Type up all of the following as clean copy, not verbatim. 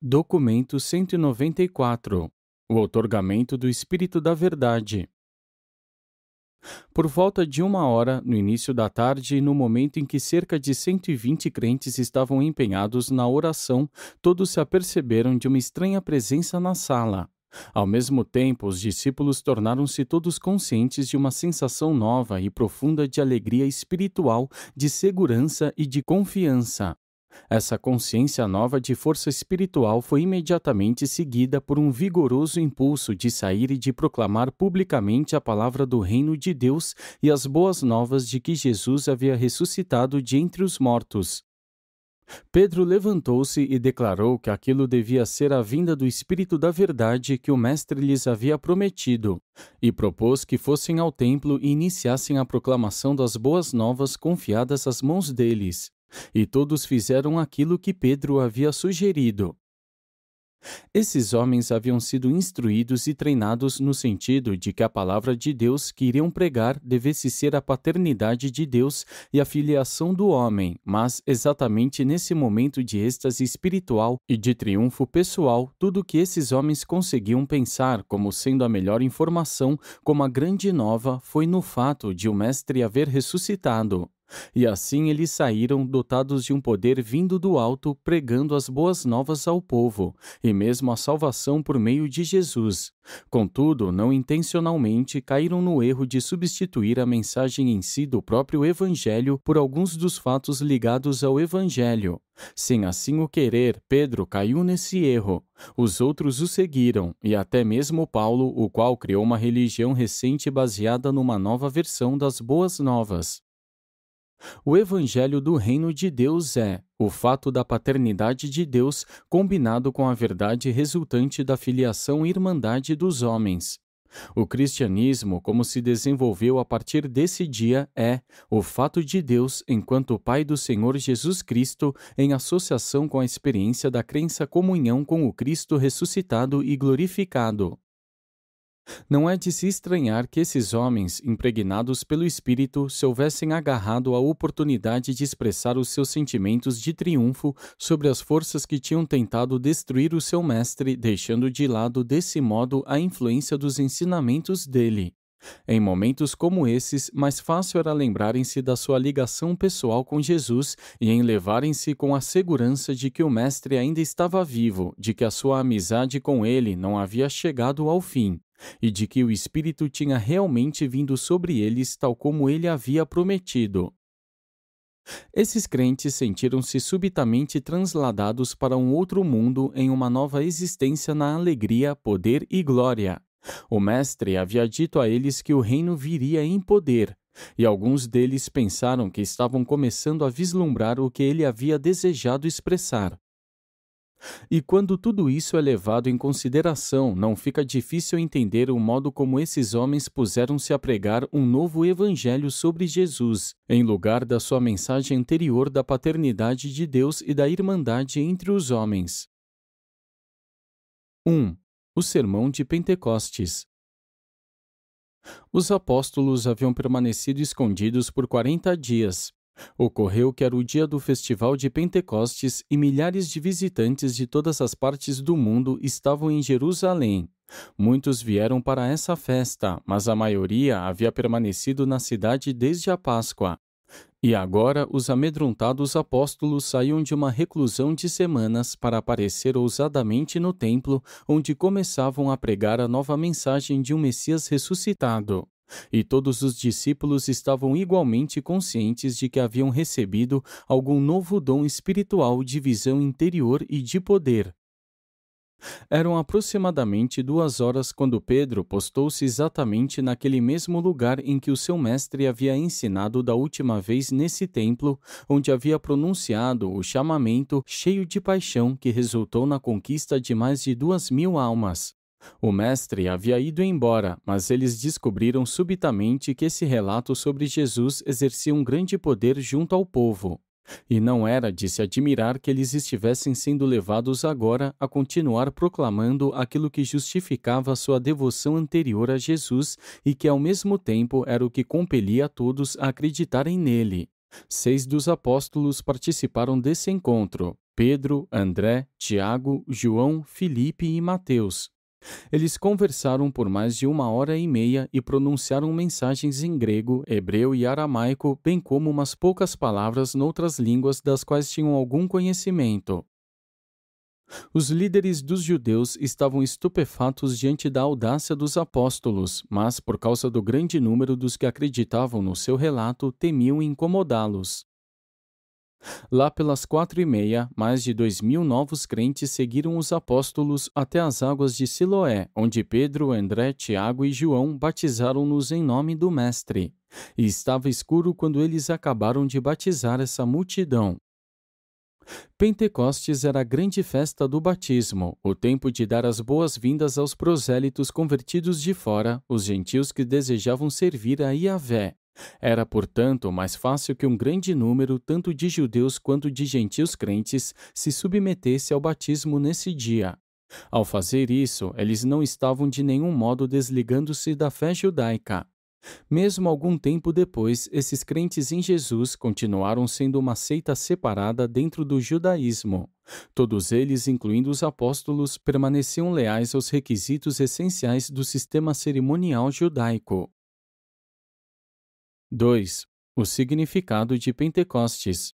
Documento 194. O outorgamento do Espírito da Verdade. Por volta de 1 hora, no início da tarde e no momento em que cerca de 120 crentes estavam empenhados na oração, todos se aperceberam de uma estranha presença na sala. Ao mesmo tempo, os discípulos tornaram-se todos conscientes de uma sensação nova e profunda de alegria espiritual, de segurança e de confiança. Essa consciência nova de força espiritual foi imediatamente seguida por um vigoroso impulso de sair e de proclamar publicamente a palavra do reino de Deus e as boas novas de que Jesus havia ressuscitado de entre os mortos. Pedro levantou-se e declarou que aquilo devia ser a vinda do Espírito da Verdade que o Mestre lhes havia prometido, e propôs que fossem ao templo e iniciassem a proclamação das boas novas confiadas às mãos deles. E todos fizeram aquilo que Pedro havia sugerido. Esses homens haviam sido instruídos e treinados no sentido de que a palavra de Deus que iriam pregar devesse ser a paternidade de Deus e a filiação do homem, mas exatamente nesse momento de êxtase espiritual e de triunfo pessoal, tudo o que esses homens conseguiam pensar como sendo a melhor informação, como a grande nova, foi no fato de o Mestre haver ressuscitado. E assim eles saíram dotados de um poder vindo do alto, pregando as boas novas ao povo, e mesmo a salvação por meio de Jesus. Contudo, não intencionalmente, caíram no erro de substituir a mensagem em si do próprio Evangelho por alguns dos fatos ligados ao Evangelho. Sem assim o querer, Pedro caiu nesse erro. Os outros o seguiram, e até mesmo Paulo, o qual criou uma religião recente baseada numa nova versão das boas novas. O Evangelho do Reino de Deus é o fato da paternidade de Deus combinado com a verdade resultante da filiação e irmandade dos homens. O cristianismo, como se desenvolveu a partir desse dia, é o fato de Deus enquanto Pai do Senhor Jesus Cristo em associação com a experiência da crença-comunhão com o Cristo ressuscitado e glorificado. Não é de se estranhar que esses homens, impregnados pelo Espírito, se houvessem agarrado à oportunidade de expressar os seus sentimentos de triunfo sobre as forças que tinham tentado destruir o seu mestre, deixando de lado desse modo a influência dos ensinamentos dele. Em momentos como esses, mais fácil era lembrarem-se da sua ligação pessoal com Jesus e enlevarem-se com a segurança de que o Mestre ainda estava vivo, de que a sua amizade com ele não havia chegado ao fim, e de que o Espírito tinha realmente vindo sobre eles tal como ele havia prometido. Esses crentes sentiram-se subitamente transladados para um outro mundo em uma nova existência na alegria, poder e glória. O Mestre havia dito a eles que o reino viria em poder, e alguns deles pensaram que estavam começando a vislumbrar o que ele havia desejado expressar. E quando tudo isso é levado em consideração, não fica difícil entender o modo como esses homens puseram-se a pregar um novo evangelho sobre Jesus, em lugar da sua mensagem anterior da paternidade de Deus e da irmandade entre os homens. 1. O Sermão de Pentecostes. Os apóstolos haviam permanecido escondidos por 40 dias. Ocorreu que era o dia do festival de Pentecostes e milhares de visitantes de todas as partes do mundo estavam em Jerusalém. Muitos vieram para essa festa, mas a maioria havia permanecido na cidade desde a Páscoa. E agora os amedrontados apóstolos saíam de uma reclusão de semanas para aparecer ousadamente no templo, onde começavam a pregar a nova mensagem de um Messias ressuscitado. E todos os discípulos estavam igualmente conscientes de que haviam recebido algum novo dom espiritual de visão interior e de poder. Eram aproximadamente 2 horas quando Pedro postou-se exatamente naquele mesmo lugar em que o seu mestre havia ensinado da última vez nesse templo, onde havia pronunciado o chamamento cheio de paixão que resultou na conquista de mais de 2.000 almas. O mestre havia ido embora, mas eles descobriram subitamente que esse relato sobre Jesus exercia um grande poder junto ao povo. E não era de se admirar que eles estivessem sendo levados agora a continuar proclamando aquilo que justificava sua devoção anterior a Jesus e que ao mesmo tempo era o que compelia a todos a acreditarem nele. 6 dos apóstolos participaram desse encontro: Pedro, André, Tiago, João, Filipe e Mateus. Eles conversaram por mais de 1 hora e meia e pronunciaram mensagens em grego, hebreu e aramaico, bem como umas poucas palavras noutras línguas das quais tinham algum conhecimento. Os líderes dos judeus estavam estupefatos diante da audácia dos apóstolos, mas, por causa do grande número dos que acreditavam no seu relato, temiam incomodá-los. Lá pelas 4h30, mais de 2.000 novos crentes seguiram os apóstolos até as águas de Siloé, onde Pedro, André, Tiago e João batizaram-nos em nome do Mestre. E estava escuro quando eles acabaram de batizar essa multidão. Pentecostes era a grande festa do batismo, o tempo de dar as boas-vindas aos prosélitos convertidos de fora, os gentios que desejavam servir a Yahvé. Era, portanto, mais fácil que um grande número, tanto de judeus quanto de gentios crentes, se submetesse ao batismo nesse dia. Ao fazer isso, eles não estavam de nenhum modo desligando-se da fé judaica. Mesmo algum tempo depois, esses crentes em Jesus continuaram sendo uma seita separada dentro do judaísmo. Todos eles, incluindo os apóstolos, permaneciam leais aos requisitos essenciais do sistema cerimonial judaico. 2. O significado de Pentecostes.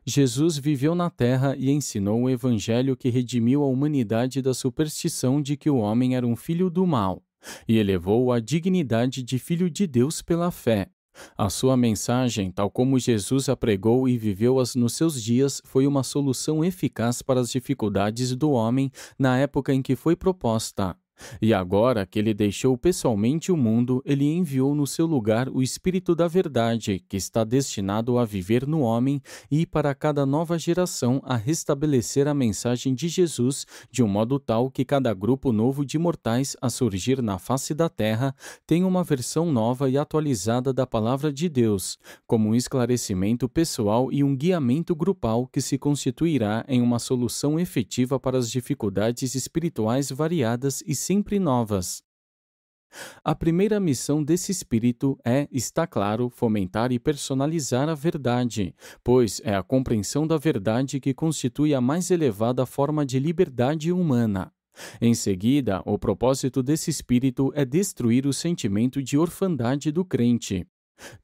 Jesus viveu na terra e ensinou o evangelho que redimiu a humanidade da superstição de que o homem era um filho do mal, e elevou-o à dignidade de filho de Deus pela fé. A sua mensagem, tal como Jesus a pregou e viveu-as nos seus dias, foi uma solução eficaz para as dificuldades do homem na época em que foi proposta. E agora que ele deixou pessoalmente o mundo, ele enviou no seu lugar o Espírito da Verdade, que está destinado a viver no homem e, para cada nova geração, a restabelecer a mensagem de Jesus de um modo tal que cada grupo novo de mortais a surgir na face da terra tenha uma versão nova e atualizada da Palavra de Deus, como um esclarecimento pessoal e um guiamento grupal que se constituirá em uma solução efetiva para as dificuldades espirituais variadas e sempre novas. A primeira missão desse espírito é, está claro, fomentar e personalizar a verdade, pois é a compreensão da verdade que constitui a mais elevada forma de liberdade humana. Em seguida, o propósito desse espírito é destruir o sentimento de orfandade do crente.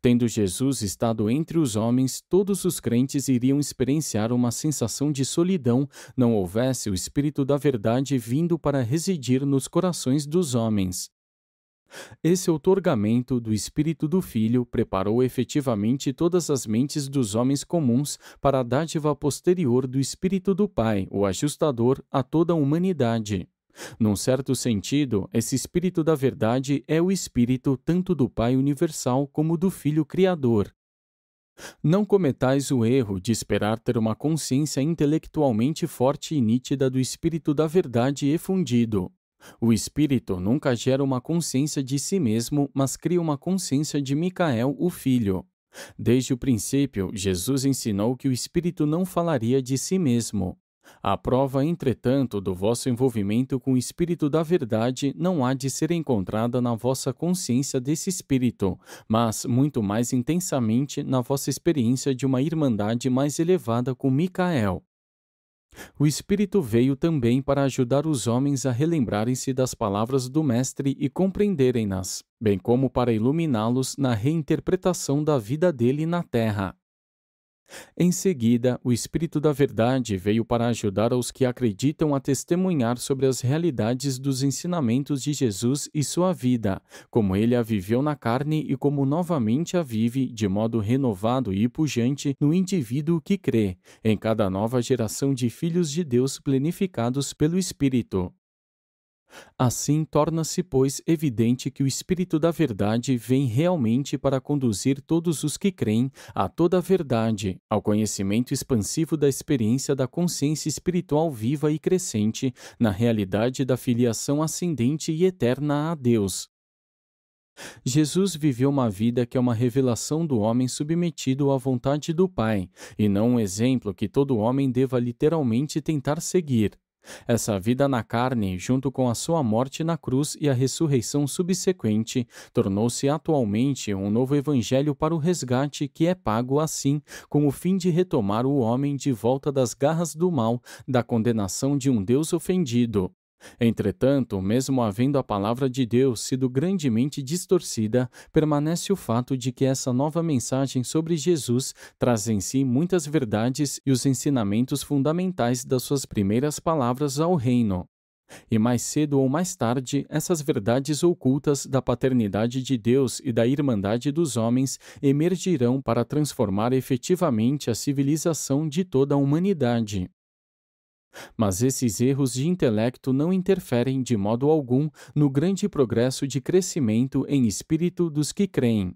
Tendo Jesus estado entre os homens, todos os crentes iriam experienciar uma sensação de solidão, não houvesse o Espírito da Verdade vindo para residir nos corações dos homens. Esse outorgamento do Espírito do Filho preparou efetivamente todas as mentes dos homens comuns para a dádiva posterior do Espírito do Pai, o ajustador, a toda a humanidade. Num certo sentido, esse Espírito da Verdade é o Espírito tanto do Pai Universal como do Filho Criador. Não cometais o erro de esperar ter uma consciência intelectualmente forte e nítida do Espírito da Verdade efundido. O Espírito nunca gera uma consciência de si mesmo, mas cria uma consciência de Micael, o Filho. Desde o princípio, Jesus ensinou que o Espírito não falaria de si mesmo. A prova, entretanto, do vosso envolvimento com o Espírito da Verdade não há de ser encontrada na vossa consciência desse Espírito, mas, muito mais intensamente, na vossa experiência de uma irmandade mais elevada com Micael. O Espírito veio também para ajudar os homens a relembrarem-se das palavras do Mestre e compreenderem-nas, bem como para iluminá-los na reinterpretação da vida dele na terra. Em seguida, o Espírito da Verdade veio para ajudar aos que acreditam a testemunhar sobre as realidades dos ensinamentos de Jesus e sua vida, como ele a viveu na carne e como novamente a vive, de modo renovado e pujante, no indivíduo que crê, em cada nova geração de filhos de Deus plenificados pelo Espírito. Assim, torna-se, pois, evidente que o Espírito da Verdade vem realmente para conduzir todos os que creem a toda a verdade, ao conhecimento expansivo da experiência da consciência espiritual viva e crescente na realidade da filiação ascendente e eterna a Deus. Jesus viveu uma vida que é uma revelação do homem submetido à vontade do Pai, e não um exemplo que todo homem deva literalmente tentar seguir. Essa vida na carne, junto com a sua morte na cruz e a ressurreição subsequente, tornou-se atualmente um novo evangelho para o resgate que é pago assim, com o fim de retomar o homem de volta das garras do mal, da condenação de um Deus ofendido. Entretanto, mesmo havendo a palavra de Deus sido grandemente distorcida, permanece o fato de que essa nova mensagem sobre Jesus traz em si muitas verdades e os ensinamentos fundamentais das suas primeiras palavras ao reino. E mais cedo ou mais tarde, essas verdades ocultas da paternidade de Deus e da irmandade dos homens emergirão para transformar efetivamente a civilização de toda a humanidade. Mas esses erros de intelecto não interferem de modo algum no grande progresso de crescimento em espírito dos que creem.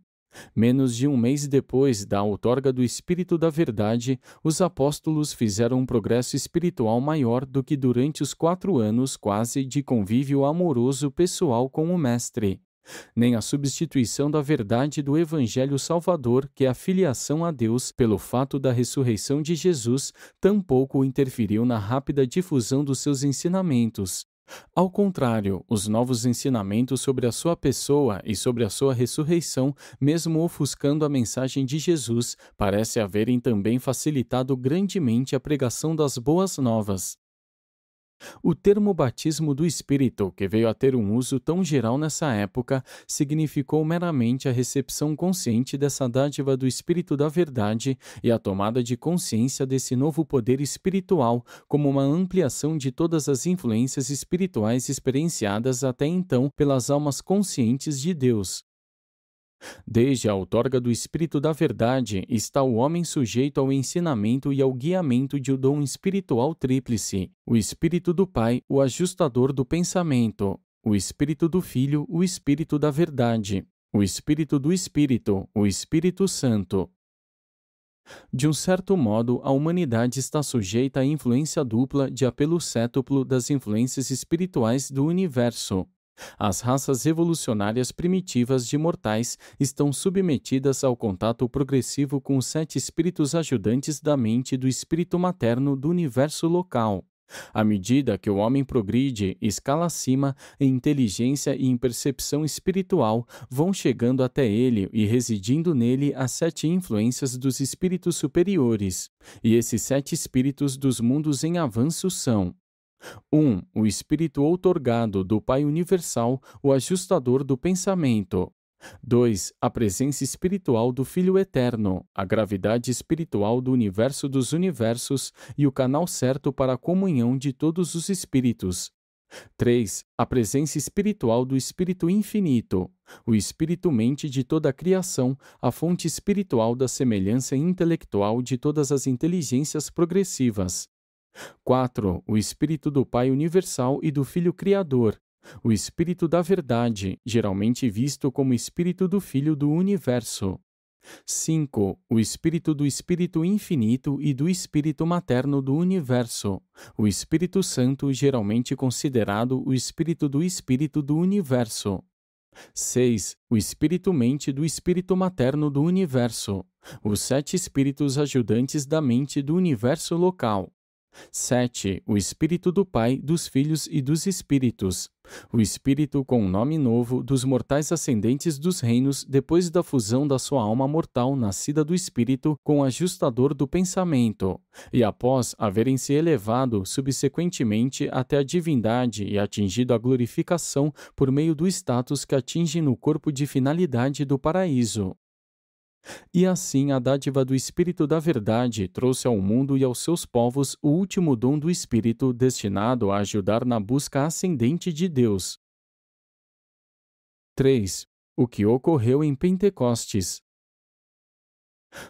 Menos de um mês depois da outorga do Espírito da Verdade, os apóstolos fizeram um progresso espiritual maior do que durante os 4 anos quase de convívio amoroso pessoal com o Mestre. Nem a substituição da verdade do Evangelho Salvador, que é a filiação a Deus pelo fato da ressurreição de Jesus, tampouco interferiu na rápida difusão dos seus ensinamentos. Ao contrário, os novos ensinamentos sobre a sua pessoa e sobre a sua ressurreição, mesmo ofuscando a mensagem de Jesus, parece haverem também facilitado grandemente a pregação das boas novas. O termo batismo do Espírito, que veio a ter um uso tão geral nessa época, significou meramente a recepção consciente dessa dádiva do Espírito da Verdade e a tomada de consciência desse novo poder espiritual como uma ampliação de todas as influências espirituais experienciadas até então pelas almas conscientes de Deus. Desde a outorga do Espírito da Verdade, está o homem sujeito ao ensinamento e ao guiamento de um dom espiritual tríplice: o Espírito do Pai, o ajustador do pensamento; o Espírito do Filho, o Espírito da Verdade; o Espírito do Espírito, o Espírito Santo. De um certo modo, a humanidade está sujeita à influência dupla de apelo cétuplo das influências espirituais do universo. As raças evolucionárias primitivas de mortais estão submetidas ao contato progressivo com os 7 espíritos ajudantes da mente do espírito materno do universo local. À medida que o homem progride, escala acima, em inteligência e em percepção espiritual, vão chegando até ele e residindo nele as 7 influências dos espíritos superiores. E esses 7 espíritos dos mundos em avanço são: 1. O Espírito outorgado do Pai Universal, o ajustador do pensamento. 2. A presença espiritual do Filho Eterno, a gravidade espiritual do universo dos universos e o canal certo para a comunhão de todos os espíritos. 3. A presença espiritual do Espírito Infinito, o Espírito-mente de toda a criação, a fonte espiritual da semelhança intelectual de todas as inteligências progressivas. 4. O Espírito do Pai Universal e do Filho Criador, o Espírito da Verdade, geralmente visto como Espírito do Filho do Universo. 5. O Espírito do Espírito Infinito e do Espírito Materno do Universo, o Espírito Santo, geralmente considerado o Espírito do Universo. 6. O Espírito-mente do Espírito Materno do Universo, os 7 espíritos ajudantes da mente do universo local. 7. O Espírito do Pai, dos Filhos e dos Espíritos, o Espírito com um nome novo dos mortais ascendentes dos reinos depois da fusão da sua alma mortal nascida do Espírito com o ajustador do pensamento, e após haverem se elevado subsequentemente até a divindade e atingido a glorificação por meio do status que atingem no corpo de finalidade do paraíso. E assim a dádiva do Espírito da Verdade trouxe ao mundo e aos seus povos o último dom do Espírito destinado a ajudar na busca ascendente de Deus. 3. O que ocorreu em Pentecostes.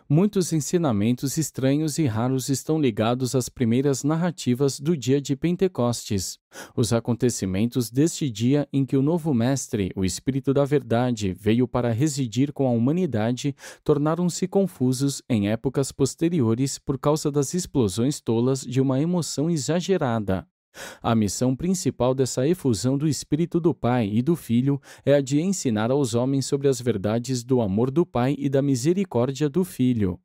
Muitos ensinamentos estranhos e raros estão ligados às primeiras narrativas do dia de Pentecostes. Os acontecimentos deste dia em que o novo Mestre, o Espírito da Verdade, veio para residir com a humanidade, tornaram-se confusos em épocas posteriores por causa das explosões tolas de uma emoção exagerada. A missão principal dessa efusão do Espírito do Pai e do Filho é a de ensinar aos homens sobre as verdades do amor do Pai e da misericórdia do Filho.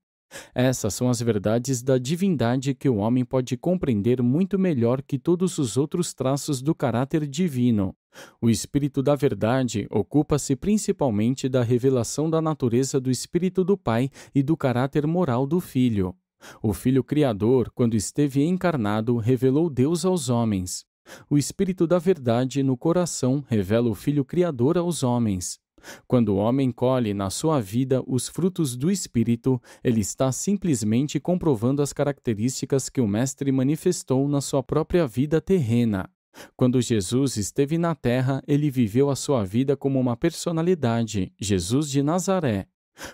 Essas são as verdades da divindade que o homem pode compreender muito melhor que todos os outros traços do caráter divino. O Espírito da Verdade ocupa-se principalmente da revelação da natureza do Espírito do Pai e do caráter moral do Filho. O Filho Criador, quando esteve encarnado, revelou Deus aos homens. O Espírito da Verdade no coração revela o Filho Criador aos homens. Quando o homem colhe na sua vida os frutos do Espírito, ele está simplesmente comprovando as características que o Mestre manifestou na sua própria vida terrena. Quando Jesus esteve na Terra, ele viveu a sua vida como uma personalidade, Jesus de Nazaré.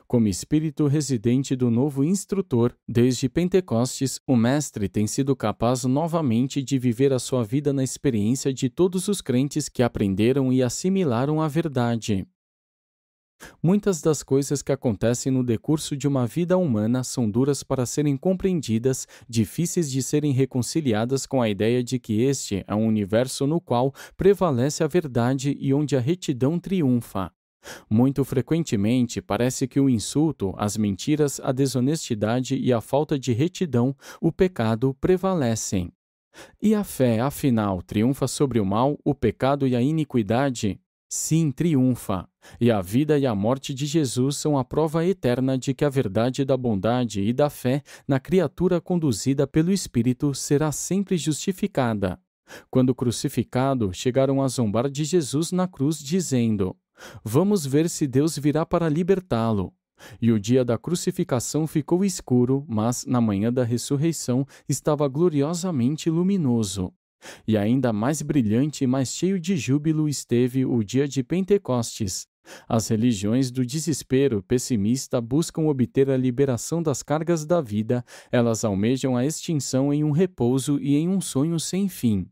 Como espírito residente do novo instrutor, desde Pentecostes, o Mestre tem sido capaz novamente de viver a sua vida na experiência de todos os crentes que aprenderam e assimilaram a verdade. Muitas das coisas que acontecem no decurso de uma vida humana são duras para serem compreendidas, difíceis de serem reconciliadas com a ideia de que este é um universo no qual prevalece a verdade e onde a retidão triunfa. Muito frequentemente, parece que o insulto, as mentiras, a desonestidade e a falta de retidão, o pecado, prevalecem. E a fé, afinal, triunfa sobre o mal, o pecado e a iniquidade? Sim, triunfa. E a vida e a morte de Jesus são a prova eterna de que a verdade da bondade e da fé na criatura conduzida pelo Espírito será sempre justificada. Quando crucificado, chegaram a zombar de Jesus na cruz, dizendo: "Vamos ver se Deus virá para libertá-lo." E o dia da crucificação ficou escuro, mas na manhã da ressurreição estava gloriosamente luminoso. E ainda mais brilhante e mais cheio de júbilo esteve o dia de Pentecostes. As religiões do desespero pessimista buscam obter a liberação das cargas da vida, elas almejam a extinção em um repouso e em um sonho sem fim.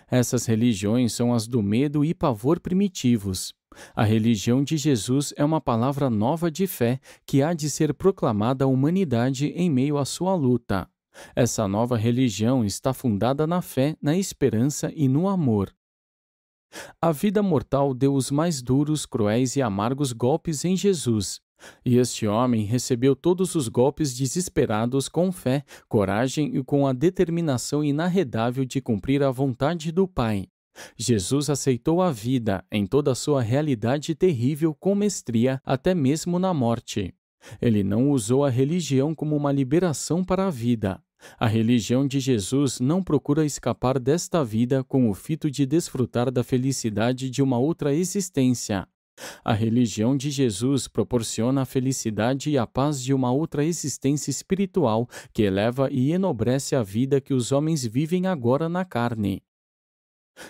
Essas religiões são as do medo e pavor primitivos. A religião de Jesus é uma palavra nova de fé que há de ser proclamada à humanidade em meio à sua luta. Essa nova religião está fundada na fé, na esperança e no amor. A vida mortal deu os mais duros, cruéis e amargos golpes em Jesus. E este homem recebeu todos os golpes desesperados com fé, coragem e com a determinação inarredável de cumprir a vontade do Pai. Jesus aceitou a vida em toda a sua realidade terrível com mestria, até mesmo na morte. Ele não usou a religião como uma liberação para a vida. A religião de Jesus não procura escapar desta vida com o fito de desfrutar da felicidade de uma outra existência. A religião de Jesus proporciona a felicidade e a paz de uma outra existência espiritual que eleva e enobrece a vida que os homens vivem agora na carne.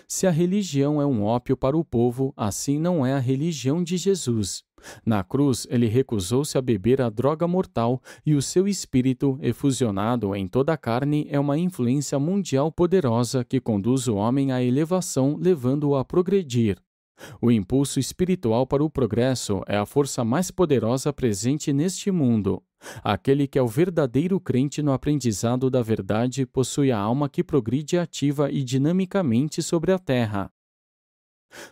Se a religião é um ópio para o povo, assim não é a religião de Jesus. Na cruz, ele recusou-se a beber a droga mortal e o seu espírito, efusionado em toda a carne, é uma influência mundial poderosa que conduz o homem à elevação, levando-o a progredir. O impulso espiritual para o progresso é a força mais poderosa presente neste mundo. Aquele que é o verdadeiro crente no aprendizado da verdade possui a alma que progride ativa e dinamicamente sobre a terra.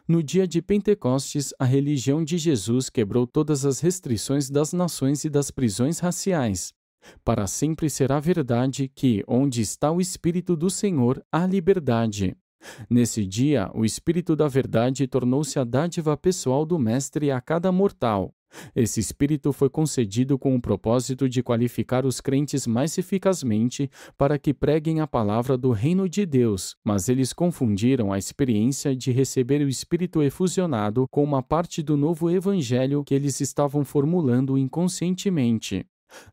No dia de Pentecostes, a religião de Jesus quebrou todas as restrições das nações e das prisões raciais. Para sempre será verdade que, onde está o Espírito do Senhor, há liberdade. Nesse dia, o Espírito da Verdade tornou-se a dádiva pessoal do Mestre a cada mortal. Esse Espírito foi concedido com o propósito de qualificar os crentes mais eficazmente para que preguem a palavra do Reino de Deus, mas eles confundiram a experiência de receber o Espírito efusionado com uma parte do novo Evangelho que eles estavam formulando inconscientemente.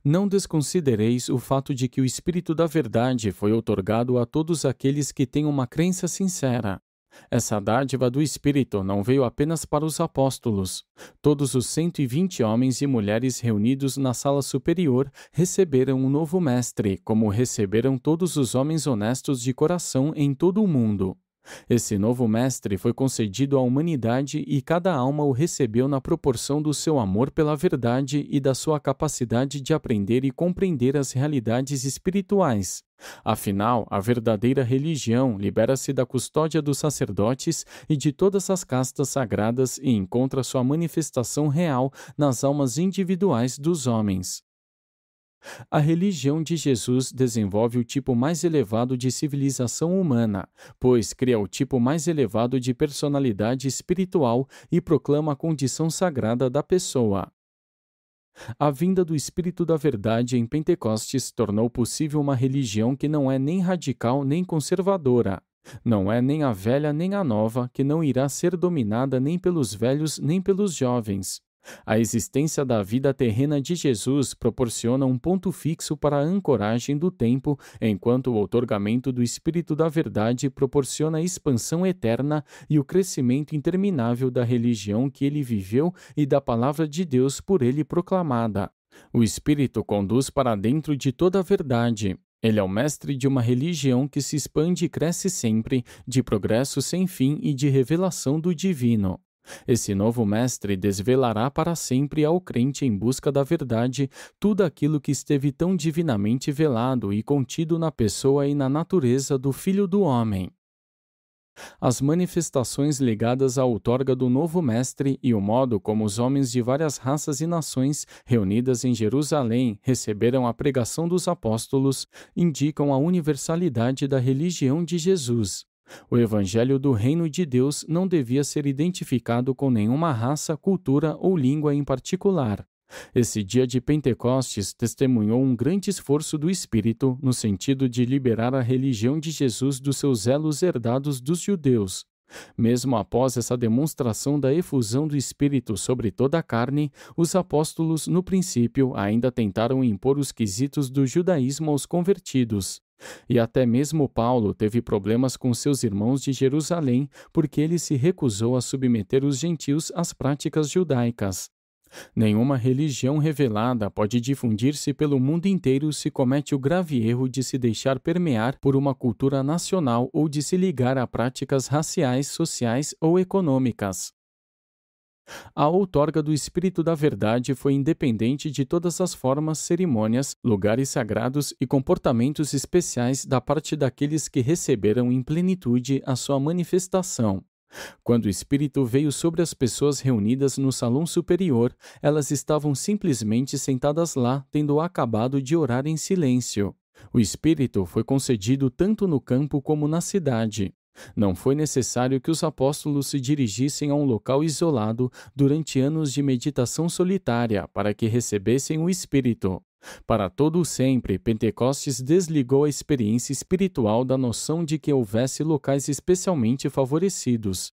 Não desconsidereis o fato de que o Espírito da Verdade foi outorgado a todos aqueles que têm uma crença sincera. Essa dádiva do Espírito não veio apenas para os apóstolos. Todos os 120 homens e mulheres reunidos na sala superior receberam um novo mestre, como receberam todos os homens honestos de coração em todo o mundo. Esse novo mestre foi concedido à humanidade e cada alma o recebeu na proporção do seu amor pela verdade e da sua capacidade de aprender e compreender as realidades espirituais. Afinal, a verdadeira religião libera-se da custódia dos sacerdotes e de todas as castas sagradas e encontra sua manifestação real nas almas individuais dos homens. A religião de Jesus desenvolve o tipo mais elevado de civilização humana, pois cria o tipo mais elevado de personalidade espiritual e proclama a condição sagrada da pessoa. A vinda do Espírito da Verdade em Pentecostes tornou possível uma religião que não é nem radical nem conservadora. Não é nem a velha nem a nova, que não irá ser dominada nem pelos velhos nem pelos jovens. A existência da vida terrena de Jesus proporciona um ponto fixo para a ancoragem do tempo, enquanto o outorgamento do Espírito da Verdade proporciona a expansão eterna e o crescimento interminável da religião que ele viveu e da palavra de Deus por ele proclamada. O Espírito conduz para dentro de toda a verdade. Ele é o mestre de uma religião que se expande e cresce sempre, de progresso sem fim e de revelação do divino. Esse novo mestre desvelará para sempre ao crente em busca da verdade tudo aquilo que esteve tão divinamente velado e contido na pessoa e na natureza do Filho do Homem. As manifestações ligadas à outorga do novo mestre e o modo como os homens de várias raças e nações reunidas em Jerusalém receberam a pregação dos apóstolos indicam a universalidade da religião de Jesus. O Evangelho do Reino de Deus não devia ser identificado com nenhuma raça, cultura ou língua em particular. Esse dia de Pentecostes testemunhou um grande esforço do Espírito no sentido de liberar a religião de Jesus dos seus elos herdados dos judeus. Mesmo após essa demonstração da efusão do Espírito sobre toda a carne, os apóstolos, no princípio, ainda tentaram impor os quesitos do judaísmo aos convertidos. E até mesmo Paulo teve problemas com seus irmãos de Jerusalém, porque ele se recusou a submeter os gentios às práticas judaicas. Nenhuma religião revelada pode difundir-se pelo mundo inteiro se comete o grave erro de se deixar permear por uma cultura nacional ou de se ligar a práticas raciais, sociais ou econômicas. A outorga do Espírito da Verdade foi independente de todas as formas, cerimônias, lugares sagrados e comportamentos especiais da parte daqueles que receberam em plenitude a sua manifestação. Quando o Espírito veio sobre as pessoas reunidas no salão superior, elas estavam simplesmente sentadas lá, tendo acabado de orar em silêncio. O Espírito foi concedido tanto no campo como na cidade. Não foi necessário que os apóstolos se dirigissem a um local isolado durante anos de meditação solitária para que recebessem o Espírito. Para todo o sempre, Pentecostes desligou a experiência espiritual da noção de que houvesse locais especialmente favorecidos.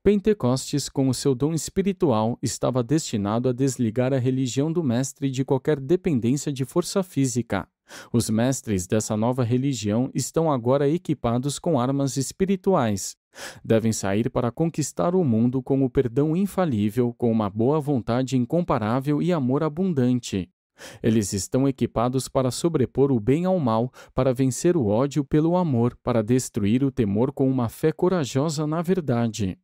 Pentecostes, com o seu dom espiritual, estava destinado a desligar a religião do mestre de qualquer dependência de força física. Os mestres dessa nova religião estão agora equipados com armas espirituais. Devem sair para conquistar o mundo com o perdão infalível, com uma boa vontade incomparável e amor abundante. Eles estão equipados para sobrepor o bem ao mal, para vencer o ódio pelo amor, para destruir o temor com uma fé corajosa na verdade.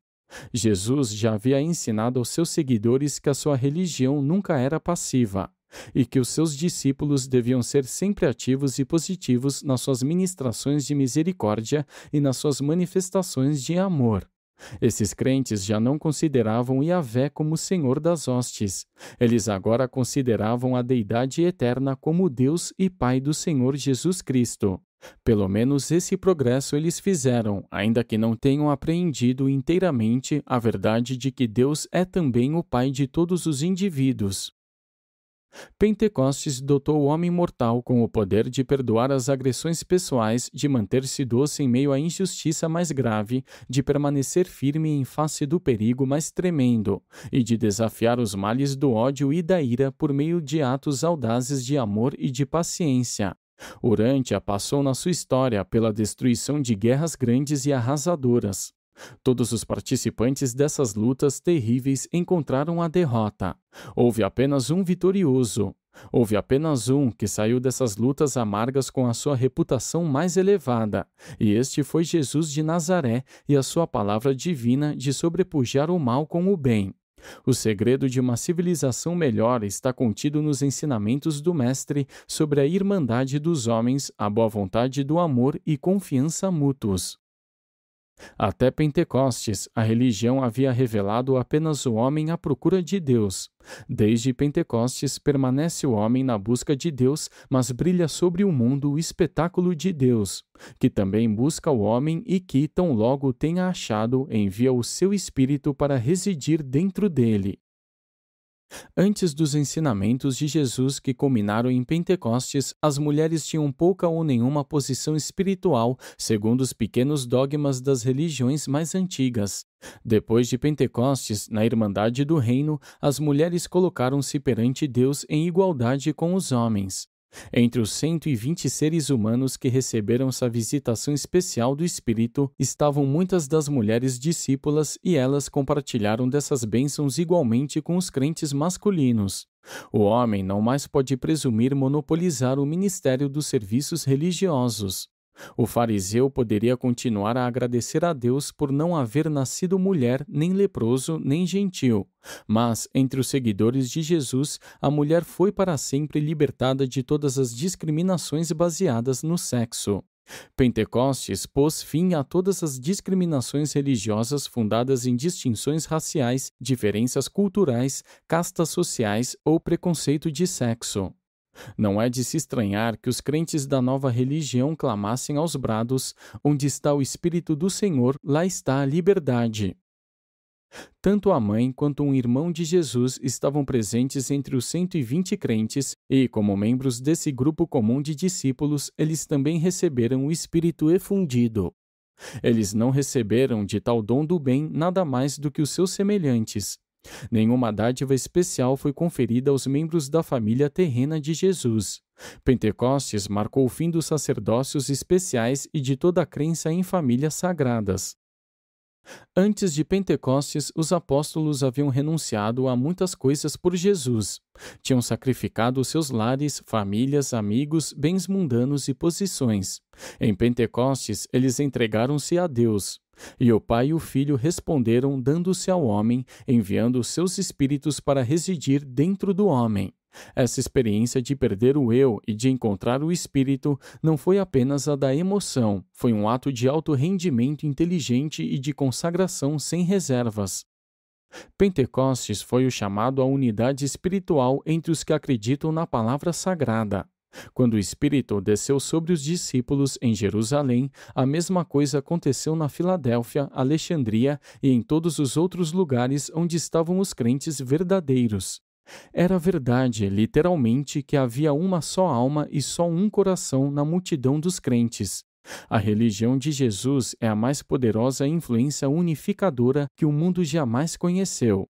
Jesus já havia ensinado aos seus seguidores que a sua religião nunca era passiva e que os seus discípulos deviam ser sempre ativos e positivos nas suas ministrações de misericórdia e nas suas manifestações de amor. Esses crentes já não consideravam Yahvé como Senhor das hostes. Eles agora consideravam a Deidade eterna como Deus e Pai do Senhor Jesus Cristo. Pelo menos esse progresso eles fizeram, ainda que não tenham apreendido inteiramente a verdade de que Deus é também o Pai de todos os indivíduos. Pentecostes dotou o homem mortal com o poder de perdoar as agressões pessoais, de manter-se doce em meio à injustiça mais grave, de permanecer firme em face do perigo mais tremendo, e de desafiar os males do ódio e da ira por meio de atos audazes de amor e de paciência. Urântia passou na sua história pela destruição de guerras grandes e arrasadoras. Todos os participantes dessas lutas terríveis encontraram a derrota. Houve apenas um vitorioso. Houve apenas um que saiu dessas lutas amargas com a sua reputação mais elevada, e este foi Jesus de Nazaré e a sua palavra divina de sobrepujar o mal com o bem. O segredo de uma civilização melhor está contido nos ensinamentos do Mestre sobre a irmandade dos homens, a boa vontade do amor e confiança mútuos. Até Pentecostes, a religião havia revelado apenas o homem à procura de Deus. Desde Pentecostes, permanece o homem na busca de Deus, mas brilha sobre o mundo o espetáculo de Deus, que também busca o homem e que, tão logo o tenha achado, envia o seu Espírito para residir dentro dele. Antes dos ensinamentos de Jesus que culminaram em Pentecostes, as mulheres tinham pouca ou nenhuma posição espiritual, segundo os pequenos dogmas das religiões mais antigas. Depois de Pentecostes, na Irmandade do Reino, as mulheres colocaram-se perante Deus em igualdade com os homens. Entre os 120 seres humanos que receberam essa visitação especial do Espírito, estavam muitas das mulheres discípulas e elas compartilharam dessas bênçãos igualmente com os crentes masculinos. O homem não mais pode presumir monopolizar o ministério dos serviços religiosos. O fariseu poderia continuar a agradecer a Deus por não haver nascido mulher, nem leproso, nem gentil. Mas, entre os seguidores de Jesus, a mulher foi para sempre libertada de todas as discriminações baseadas no sexo. Pentecostes pôs fim a todas as discriminações religiosas fundadas em distinções raciais, diferenças culturais, castas sociais ou preconceito de sexo. Não é de se estranhar que os crentes da nova religião clamassem aos brados: onde está o Espírito do Senhor, lá está a liberdade. Tanto a mãe quanto um irmão de Jesus estavam presentes entre os 120 crentes e, como membros desse grupo comum de discípulos, eles também receberam o Espírito efundido. Eles não receberam de tal dom do bem nada mais do que os seus semelhantes. Nenhuma dádiva especial foi conferida aos membros da família terrena de Jesus. Pentecostes marcou o fim dos sacerdócios especiais e de toda a crença em famílias sagradas. Antes de Pentecostes, os apóstolos haviam renunciado a muitas coisas por Jesus. Tinham sacrificado seus lares, famílias, amigos, bens mundanos e posições. Em Pentecostes, eles entregaram-se a Deus. E o Pai e o Filho responderam dando-se ao homem, enviando os seus espíritos para residir dentro do homem. Essa experiência de perder o eu e de encontrar o espírito não foi apenas a da emoção, foi um ato de alto rendimento inteligente e de consagração sem reservas. Pentecostes foi o chamado à unidade espiritual entre os que acreditam na palavra sagrada. Quando o Espírito desceu sobre os discípulos em Jerusalém, a mesma coisa aconteceu na Filadélfia, Alexandria e em todos os outros lugares onde estavam os crentes verdadeiros. Era verdade, literalmente, que havia uma só alma e só um coração na multidão dos crentes. A religião de Jesus é a mais poderosa influência unificadora que o mundo jamais conheceu.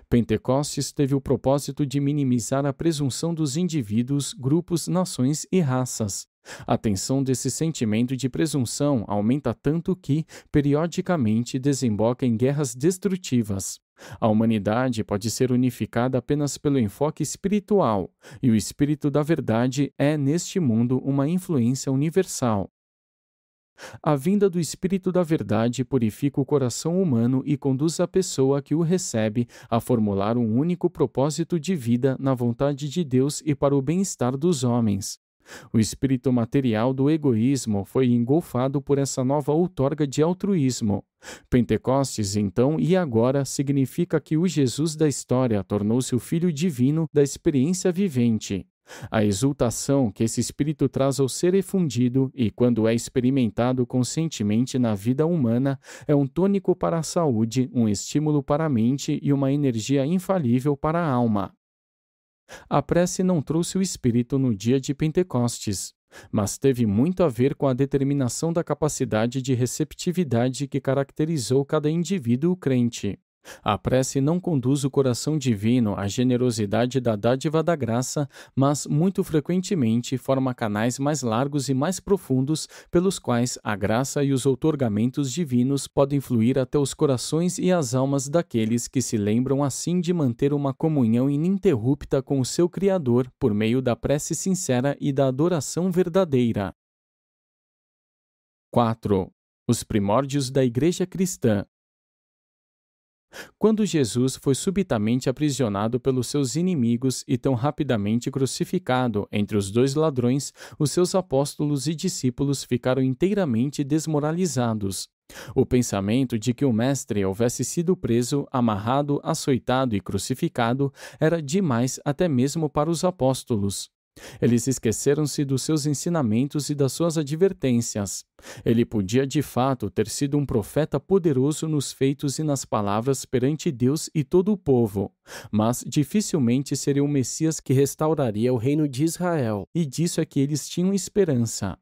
Pentecostes teve o propósito de minimizar a presunção dos indivíduos, grupos, nações e raças. A tensão desse sentimento de presunção aumenta tanto que, periodicamente, desemboca em guerras destrutivas. A humanidade pode ser unificada apenas pelo enfoque espiritual, e o Espírito da Verdade é, neste mundo, uma influência universal. A vinda do Espírito da Verdade purifica o coração humano e conduz a pessoa que o recebe a formular um único propósito de vida na vontade de Deus e para o bem-estar dos homens. O espírito material do egoísmo foi engolfado por essa nova outorga de altruísmo. Pentecostes, então e agora, significa que o Jesus da história tornou-se o Filho Divino da experiência vivente. A exultação que esse espírito traz ao ser efundido e, quando é experimentado conscientemente na vida humana, é um tônico para a saúde, um estímulo para a mente e uma energia infalível para a alma. A prece não trouxe o Espírito no dia de Pentecostes, mas teve muito a ver com a determinação da capacidade de receptividade que caracterizou cada indivíduo crente. A prece não conduz o coração divino à generosidade da dádiva da graça, mas, muito frequentemente, forma canais mais largos e mais profundos pelos quais a graça e os outorgamentos divinos podem fluir até os corações e as almas daqueles que se lembram assim de manter uma comunhão ininterrupta com o seu Criador por meio da prece sincera e da adoração verdadeira. 4. Os primórdios da Igreja Cristã. Quando Jesus foi subitamente aprisionado pelos seus inimigos e tão rapidamente crucificado entre os dois ladrões, os seus apóstolos e discípulos ficaram inteiramente desmoralizados. O pensamento de que o Mestre houvesse sido preso, amarrado, açoitado e crucificado era demais até mesmo para os apóstolos. Eles esqueceram-se dos seus ensinamentos e das suas advertências. Ele podia de fato ter sido um profeta poderoso nos feitos e nas palavras perante Deus e todo o povo, mas dificilmente seria o Messias que restauraria o reino de Israel, e disso é que eles tinham esperança.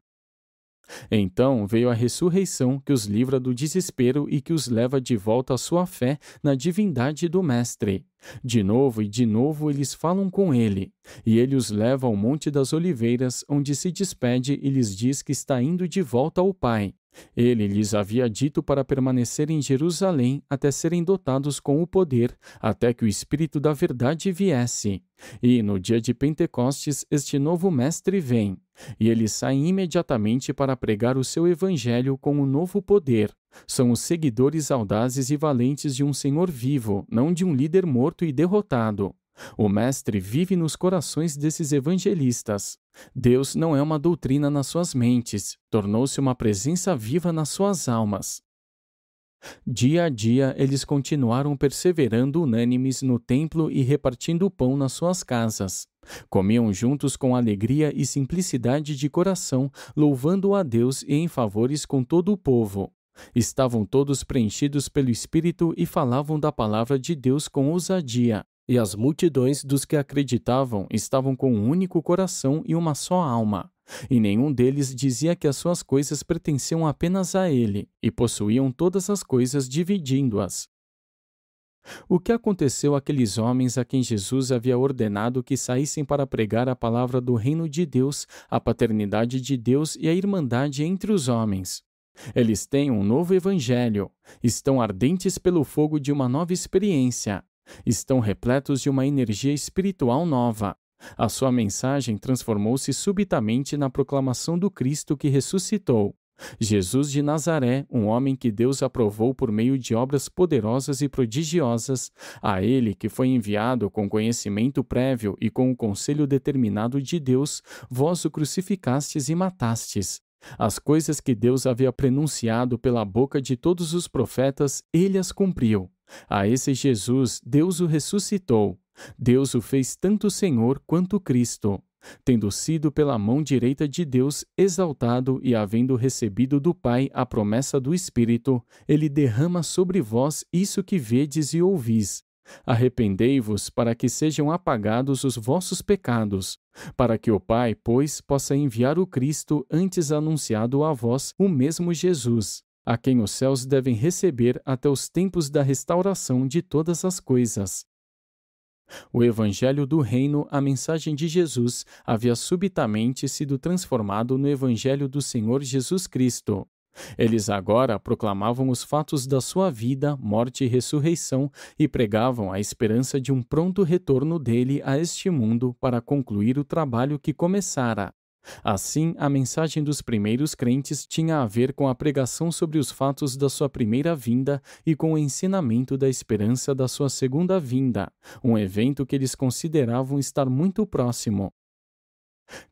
Então veio a ressurreição que os livra do desespero e que os leva de volta à sua fé na divindade do Mestre. De novo e de novo eles falam com ele, e ele os leva ao Monte das Oliveiras, onde se despede e lhes diz que está indo de volta ao Pai. Ele lhes havia dito para permanecer em Jerusalém até serem dotados com o poder, até que o Espírito da Verdade viesse. E no dia de Pentecostes este novo Mestre vem, e eles saem imediatamente para pregar o seu Evangelho com um novo poder. São os seguidores audazes e valentes de um Senhor vivo, não de um líder morto e derrotado. O Mestre vive nos corações desses evangelistas. Deus não é uma doutrina nas suas mentes, tornou-se uma presença viva nas suas almas. Dia a dia, eles continuaram perseverando unânimes no templo e repartindo o pão nas suas casas. Comiam juntos com alegria e simplicidade de coração, louvando a Deus e em favores com todo o povo. Estavam todos preenchidos pelo Espírito e falavam da palavra de Deus com ousadia. E as multidões dos que acreditavam estavam com um único coração e uma só alma. E nenhum deles dizia que as suas coisas pertenciam apenas a ele, e possuíam todas as coisas dividindo-as. O que aconteceu àqueles homens a quem Jesus havia ordenado que saíssem para pregar a palavra do reino de Deus, a paternidade de Deus e a irmandade entre os homens? Eles têm um novo evangelho, estão ardentes pelo fogo de uma nova experiência. Estão repletos de uma energia espiritual nova. A sua mensagem transformou-se subitamente na proclamação do Cristo que ressuscitou. Jesus de Nazaré, um homem que Deus aprovou por meio de obras poderosas e prodigiosas, a ele que foi enviado com conhecimento prévio e com o conselho determinado de Deus, vós o crucificastes e matastes. As coisas que Deus havia pronunciado pela boca de todos os profetas, ele as cumpriu. A esse Jesus, Deus o ressuscitou. Deus o fez tanto Senhor quanto Cristo. Tendo sido pela mão direita de Deus exaltado e havendo recebido do Pai a promessa do Espírito, ele derrama sobre vós isso que vedes e ouvis. Arrependei-vos para que sejam apagados os vossos pecados, para que o Pai, pois, possa enviar o Cristo antes anunciado a vós, o mesmo Jesus, a quem os céus devem receber até os tempos da restauração de todas as coisas. O Evangelho do Reino, a mensagem de Jesus, havia subitamente sido transformado no Evangelho do Senhor Jesus Cristo. Eles agora proclamavam os fatos da sua vida, morte e ressurreição e pregavam a esperança de um pronto retorno dele a este mundo para concluir o trabalho que começara. Assim, a mensagem dos primeiros crentes tinha a ver com a pregação sobre os fatos da sua primeira vinda e com o ensinamento da esperança da sua segunda vinda, um evento que eles consideravam estar muito próximo.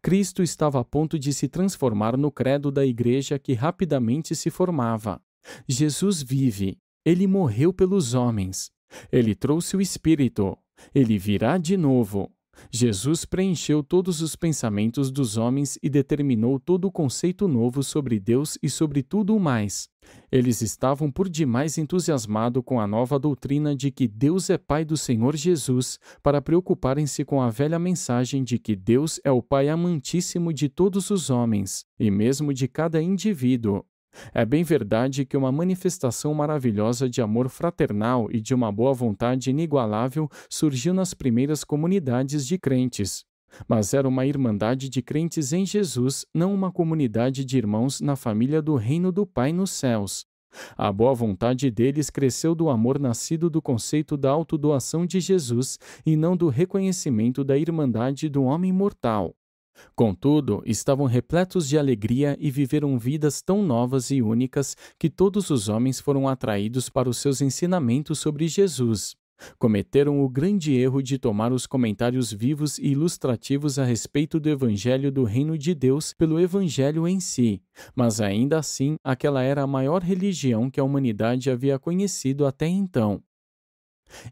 Cristo estava a ponto de se transformar no credo da igreja que rapidamente se formava. Jesus vive. Ele morreu pelos homens. Ele trouxe o Espírito. Ele virá de novo. Jesus preencheu todos os pensamentos dos homens e determinou todo o conceito novo sobre Deus e sobre tudo o mais. Eles estavam por demais entusiasmados com a nova doutrina de que Deus é Pai do Senhor Jesus, para preocuparem-se com a velha mensagem de que Deus é o Pai amantíssimo de todos os homens, e mesmo de cada indivíduo. É bem verdade que uma manifestação maravilhosa de amor fraternal e de uma boa vontade inigualável surgiu nas primeiras comunidades de crentes. Mas era uma irmandade de crentes em Jesus, não uma comunidade de irmãos na família do reino do Pai nos céus. A boa vontade deles cresceu do amor nascido do conceito da autodoação de Jesus e não do reconhecimento da irmandade do homem mortal. Contudo, estavam repletos de alegria e viveram vidas tão novas e únicas que todos os homens foram atraídos para os seus ensinamentos sobre Jesus. Cometeram o grande erro de tomar os comentários vivos e ilustrativos a respeito do Evangelho do Reino de Deus pelo Evangelho em si, mas ainda assim aquela era a maior religião que a humanidade havia conhecido até então.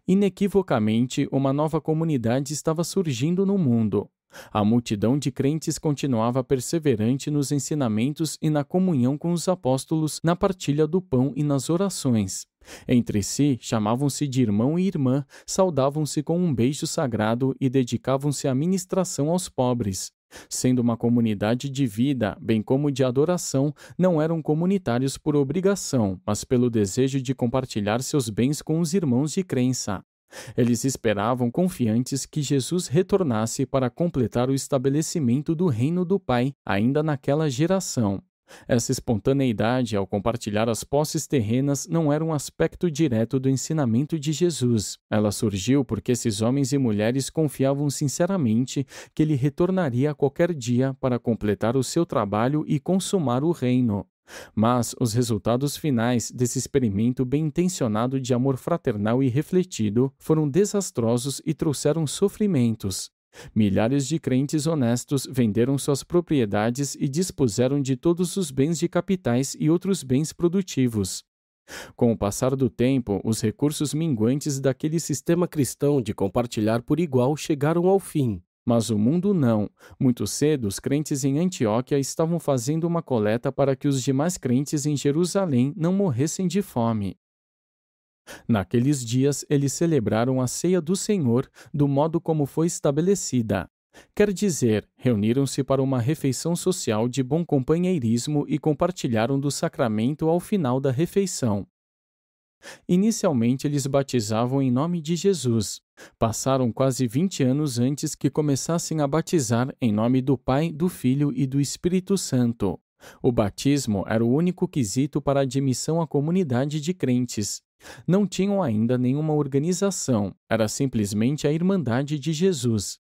Inequivocamente, uma nova comunidade estava surgindo no mundo. A multidão de crentes continuava perseverante nos ensinamentos e na comunhão com os apóstolos, na partilha do pão e nas orações. Entre si, chamavam-se de irmão e irmã, saudavam-se com um beijo sagrado e dedicavam-se à ministração aos pobres. Sendo uma comunidade de vida, bem como de adoração, não eram comunitários por obrigação, mas pelo desejo de compartilhar seus bens com os irmãos de crença. Eles esperavam confiantes que Jesus retornasse para completar o estabelecimento do reino do Pai, ainda naquela geração. Essa espontaneidade ao compartilhar as posses terrenas não era um aspecto direto do ensinamento de Jesus. Ela surgiu porque esses homens e mulheres confiavam sinceramente que ele retornaria a qualquer dia para completar o seu trabalho e consumar o reino. Mas os resultados finais desse experimento bem-intencionado de amor fraternal e refletido foram desastrosos e trouxeram sofrimentos. Milhares de crentes honestos venderam suas propriedades e dispuseram de todos os bens de capitais e outros bens produtivos. Com o passar do tempo, os recursos minguantes daquele sistema cristão de compartilhar por igual chegaram ao fim. Mas o mundo não. Muito cedo, os crentes em Antioquia estavam fazendo uma coleta para que os demais crentes em Jerusalém não morressem de fome. Naqueles dias, eles celebraram a ceia do Senhor do modo como foi estabelecida. Quer dizer, reuniram-se para uma refeição social de bom companheirismo e compartilharam do sacramento ao final da refeição. Inicialmente, eles batizavam em nome de Jesus. Passaram quase 20 anos antes que começassem a batizar em nome do Pai, do Filho e do Espírito Santo. O batismo era o único quesito para a admissão à comunidade de crentes. Não tinham ainda nenhuma organização, era simplesmente a Irmandade de Jesus.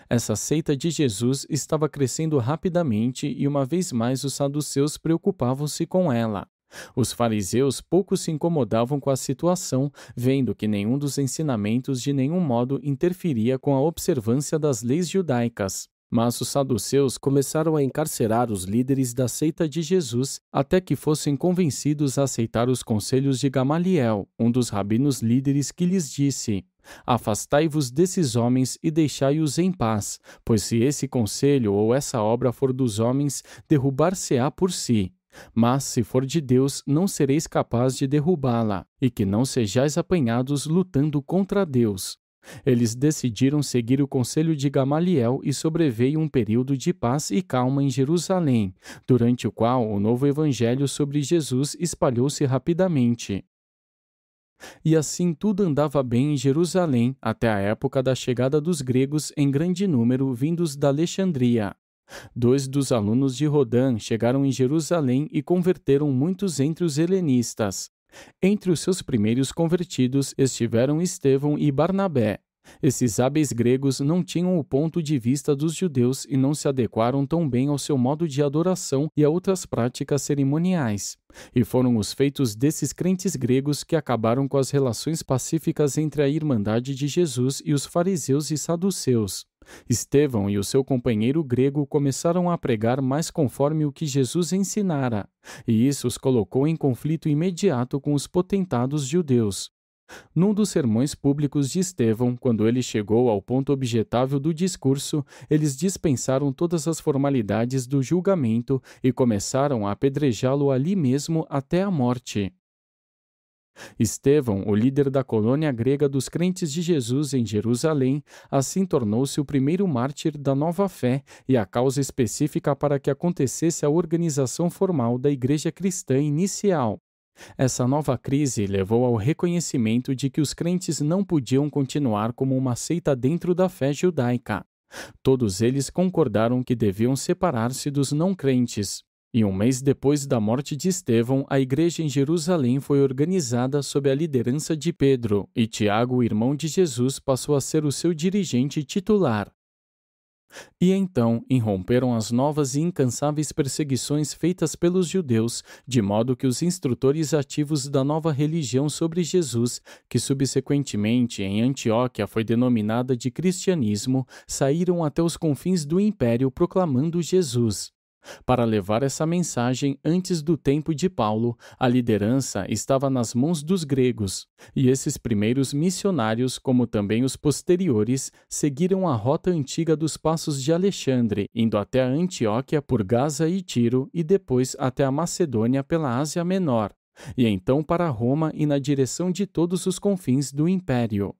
Essa seita de Jesus estava crescendo rapidamente e uma vez mais os saduceus preocupavam-se com ela. Os fariseus pouco se incomodavam com a situação, vendo que nenhum dos ensinamentos de nenhum modo interferia com a observância das leis judaicas. Mas os saduceus começaram a encarcerar os líderes da seita de Jesus até que fossem convencidos a aceitar os conselhos de Gamaliel, um dos rabinos líderes, que lhes disse: "Afastai-vos desses homens e deixai-os em paz, pois se esse conselho ou essa obra for dos homens, derrubar-se-á por si. Mas, se for de Deus, não sereis capaz de derrubá-la, e que não sejais apanhados lutando contra Deus." Eles decidiram seguir o conselho de Gamaliel e sobreveio um período de paz e calma em Jerusalém, durante o qual o novo evangelho sobre Jesus espalhou-se rapidamente. E assim tudo andava bem em Jerusalém até a época da chegada dos gregos em grande número vindos da Alexandria. 2 dos alunos de Rodin chegaram em Jerusalém e converteram muitos entre os helenistas. Entre os seus primeiros convertidos estiveram Estevão e Barnabé. Esses hábeis gregos não tinham o ponto de vista dos judeus e não se adequaram tão bem ao seu modo de adoração e a outras práticas cerimoniais. E foram os feitos desses crentes gregos que acabaram com as relações pacíficas entre a Irmandade de Jesus e os fariseus e saduceus. Estevão e o seu companheiro grego começaram a pregar mais conforme o que Jesus ensinara, e isso os colocou em conflito imediato com os potentados judeus. Num dos sermões públicos de Estevão, quando ele chegou ao ponto objetável do discurso, eles dispensaram todas as formalidades do julgamento e começaram a apedrejá-lo ali mesmo até a morte. Estevão, o líder da colônia grega dos crentes de Jesus em Jerusalém, assim tornou-se o primeiro mártir da nova fé e a causa específica para que acontecesse a organização formal da igreja cristã inicial. Essa nova crise levou ao reconhecimento de que os crentes não podiam continuar como uma seita dentro da fé judaica. Todos eles concordaram que deviam separar-se dos não-crentes. E um mês depois da morte de Estevão, a igreja em Jerusalém foi organizada sob a liderança de Pedro, e Tiago, o irmão de Jesus, passou a ser o seu dirigente titular. E então irromperam as novas e incansáveis perseguições feitas pelos judeus, de modo que os instrutores ativos da nova religião sobre Jesus, que subsequentemente em Antioquia foi denominada de cristianismo, saíram até os confins do império proclamando Jesus. Para levar essa mensagem antes do tempo de Paulo, a liderança estava nas mãos dos gregos, e esses primeiros missionários, como também os posteriores, seguiram a rota antiga dos passos de Alexandre, indo até a Antioquia por Gaza e Tiro e depois até a Macedônia pela Ásia Menor, e então para Roma e na direção de todos os confins do império.